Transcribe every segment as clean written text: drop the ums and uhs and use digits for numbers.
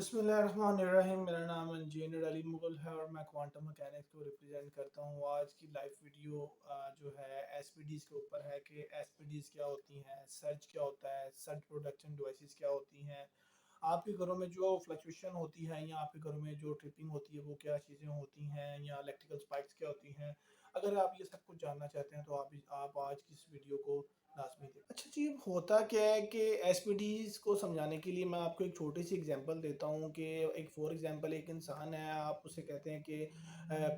بسم اللہ الرحمن الرحیم۔ میرا نام انجینئر علی مغل ہے اور میں کوانٹم مکینکس کو ریپرزینٹ کرتا ہوں۔ آج کی لائف ویڈیو جو ہے ایس پی ڈیز کے اوپر ہے کہ ایس پی ڈیز کیا ہوتی ہیں، سرج کیا ہوتا ہے، سرج پروڈکشن ڈیوائسز کیا ہوتی ہیں، آپ کے گھروں میں جو فلکچویشن ہوتی ہے یا آپ کے گھروں میں جو ٹرپنگ ہوتی ہے وہ کیا چیزیں ہوتی ہیں، یا الیکٹریکل اسپائکس کیا ہوتی ہیں۔ اگر آپ یہ سب کچھ جاننا چاہتے ہیں تو آپ آج کی اس ویڈیو کو لازمی دیں۔ اچھا جی، ہوتا کیا ہے کہ ایس پی ڈیز کو سمجھانے کے لیے میں آپ کو ایک چھوٹی سی ایگزامپل دیتا ہوں کہ ایک فور ایگزامپل ایک انسان ہے، آپ اسے کہتے ہیں کہ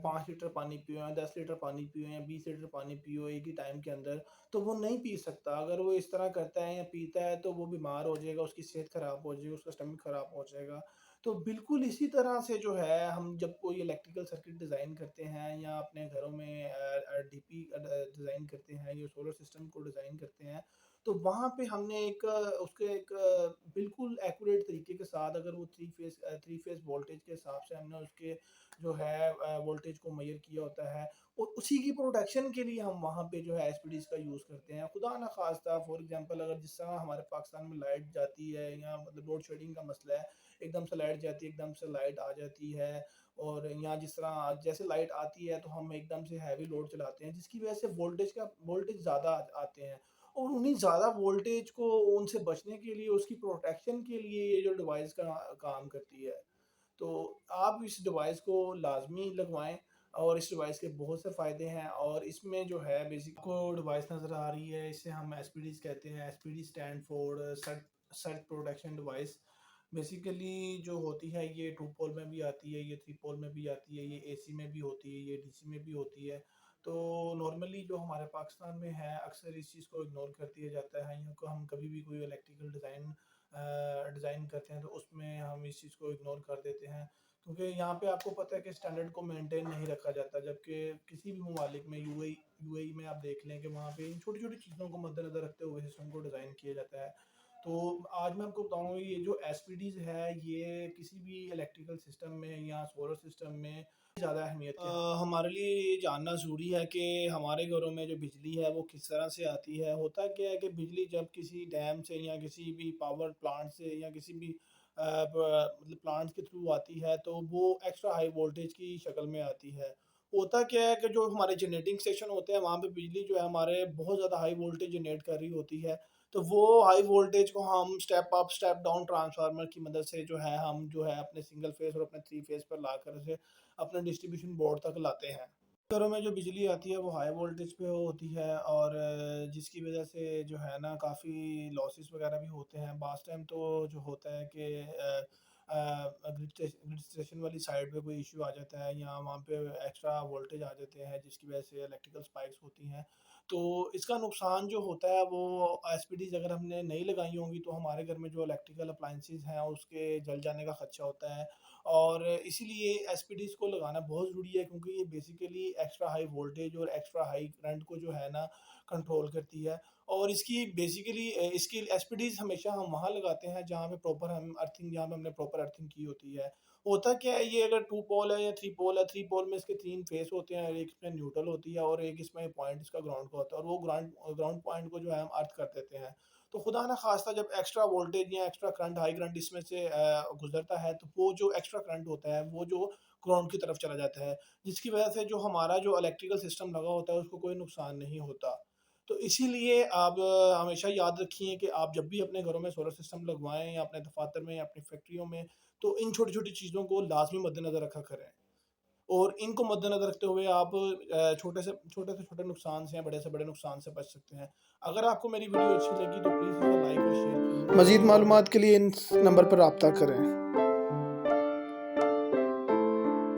5 لیٹر پانی پیو یا 10 لیٹر پانی پیو یا 20 لیٹر پانی پیو ایک ہی ٹائم کے اندر، تو وہ نہیں پی سکتا۔ اگر وہ اس طرح کرتا ہے یا پیتا ہے تو وہ بیمار ہو جائے گا، اس کی صحت خراب ہو جائے گی، اس کا اسٹمک خراب ہو جائے گا۔ تو بالکل اسی طرح سے جو ہے ہم جب کوئی الیکٹریکل سرکٹ ڈیزائن کرتے ہیں یا اپنے گھروں میں ڈی پی ڈیزائن کرتے ہیں یا سولر سسٹم کو ڈیزائن کرتے ہیں، تو وہاں پہ ہم نے اس کے ایک بالکل ایکوریٹ طریقے کے ساتھ، اگر وہ تھری فیز وولٹیج کے حساب سے ہم نے اس کے جو ہے وولٹیج کو میئر کیا ہوتا ہے، اور اسی کی پروڈکشن کے لیے ہم وہاں پہ جو ہے ایس پی ڈیز کا یوز کرتے ہیں۔ خدا نہ خواستہ فور ایگزامپل اگر جس طرح ہمارے پاکستان میں لائٹ جاتی ہے یا مطلب لوڈ شیڈنگ کا مسئلہ ہے، ایک دم سے لائٹ جاتی ہے، ایک دم سے لائٹ آ جاتی ہے، اور یہاں جس طرح جیسے لائٹ آتی ہے تو ہم ایک دم سے ہیوی لوڈ چلاتے ہیں جس کی وجہ سے وولٹیج زیادہ آتے ہیں، اور انہیں زیادہ وولٹیج کو ان سے بچنے کے لیے، اس کی پروٹیکشن کے لیے یہ جو ڈیوائس کا کام کرتی ہے۔ تو آپ اس ڈیوائس کو لازمی لگوائیں، اور اس ڈیوائس کے بہت سے فائدے ہیں، اور اس میں جو ہے بیسک کو ڈیوائس نظر آ رہی ہے، اسے ہم ایس پی ڈیز کہتے ہیں۔ S P D stand for surge production device. Basically جو ہوتی ہے یہ 2 پول میں بھی آتی ہے، یہ 3 پول میں بھی آتی ہے، یہ اے سی میں بھی ہوتی ہے، یہ ڈی سی میں بھی ہوتی ہے۔ تو نارملی جو ہمارے پاکستان میں ہے اکثر اس چیز کو اگنور کر دیا جاتا ہے، یا ہم کبھی بھی کوئی الیکٹریکل ڈیزائن کرتے ہیں تو اس میں ہم اس چیز کو اگنور کر دیتے ہیں، کیونکہ یہاں پہ آپ کو پتہ ہے کہ اسٹینڈرڈ کو مینٹین نہیں رکھا جاتا، جبکہ کسی بھی ممالک میں یو اے ای میں آپ دیکھ لیں کہ وہاں پہ ان چھوٹی چھوٹی چیزوں کو مد نظر رکھتے ہوئے سسٹم کو ڈیزائن کیا جاتا ہے۔ تو آج میں آپ کو بتاؤں گا یہ جو ایس پی ڈیز ہے یہ کسی بھی الیکٹریکل سسٹم میں یا سولر سسٹم میں زیادہ اہمیت ہے۔ ہمارے لیے یہ جاننا ضروری ہے کہ ہمارے گھروں میں جو بجلی ہے وہ کس طرح سے آتی ہے۔ ہوتا کیا ہے کہ بجلی جب کسی ڈیم سے یا کسی بھی پاور پلانٹ سے یا کسی بھی مطلب پلانٹ کے تھرو آتی ہے تو وہ ایکسٹرا ہائی وولٹیج کی شکل میں آتی ہے۔ ہوتا کیا ہے کہ جو ہمارے جنریٹنگ اسٹیشن ہوتے ہیں وہاں پہ بجلی جو ہے ہمارے بہت زیادہ ہائی وولٹیج جنریٹ کر رہی ہوتی ہے، تو وہ ہائی وولٹیج کو ہم step up step down transformer کی مدد سے جو ہے ہم جو ہے اپنے سنگل فیز اور اپنے 3 فیز پر لا کر اسے اپنے ڈسٹریبیوشن بورڈ تک لاتے ہیں۔ گھروں میں جو بجلی آتی ہے وہ ہائی وولٹیج پہ ہوتی ہے، اور جس کی وجہ سے جو ہے نا کافی لاسز وغیرہ بھی ہوتے ہیں۔ بعض ٹائم تو جو ہوتا ہے کہ گرڈ اسٹیشن والی سائڈ پہ کوئی ایشو آ جاتا ہے یا وہاں پہ ایکسٹرا وولٹیج آ جاتے ہیں جس کی وجہ سے الیکٹریکل اسپائکس ہوتی ہیں، تو اس کا نقصان جو ہوتا ہے وہ ایس پی ڈیز اگر ہم نے نہیں لگائی ہوں گی تو ہمارے گھر میں جو الیکٹریکل اپلائنسز ہیں اس کے جل جانے کا خدشہ ہوتا ہے، اور اسی لیے ایس پی ڈیز کو لگانا بہت ضروری ہے، کیونکہ یہ بیسیکلی ایکسٹرا ہائی وولٹیج اور ایکسٹرا ہائی کرنٹ کو جو ہے نا کنٹرول کرتی ہے۔ اور اس کی بیسیکلی اس کی ایس پی ڈیز ہمیشہ ہم وہاں لگاتے ہیں جہاں پہ پراپر ہم ارتھنگ، جہاں پہ ہم نے پراپر ارتھنگ کی ہوتی ہے۔ ہوتا کیا ہے یہ اگر 2 پول ہے یا 3 پول ہے، 3 پول میں اس کے 3 فیس ہوتے ہیں، ایک اس میں نیوٹرل ہوتی ہے اور ایک اس میں پوائنٹ اس کا گراؤنڈ کا ہوتا ہے، اور وہ گراؤنڈ پوائنٹ کو جو ہے ہم ارتھ کر دیتے ہیں۔ تو خدا نہ خواستہ جب ایکسٹرا وولٹیج یا ایکسٹرا کرنٹ، ہائی کرنٹ اس میں سے گزرتا ہے تو وہ جو ایکسٹرا کرنٹ ہوتا ہے وہ جو گراؤنڈ کی طرف چلا جاتا ہے، جس کی وجہ سے جو ہمارا جو الیکٹریکل سسٹم لگا ہوتا ہے اس کو کوئی نقصان نہیں ہوتا۔ تو اسی لیے آپ ہمیشہ یاد رکھیے کہ آپ جب بھی اپنے گھروں میں سولر سسٹم لگوائیں یا اپنے دفاتر میں یا اپنی فیکٹریوں میں، تو ان چھوٹی چھوٹی چیزوں کو لازمی مد نظر رکھا کریں، اور ان کو مد نظر رکھتے ہوئے آپ چھوٹے سے چھوٹے نقصان سے یا بڑے سے بڑے نقصان سے بچ سکتے ہیں۔ اگر آپ کو میری ویڈیو اچھی لگی تو پلیز اسے لائک اور شیئر کریں۔ مزید معلومات کے لیے ان نمبر پر رابطہ کریں۔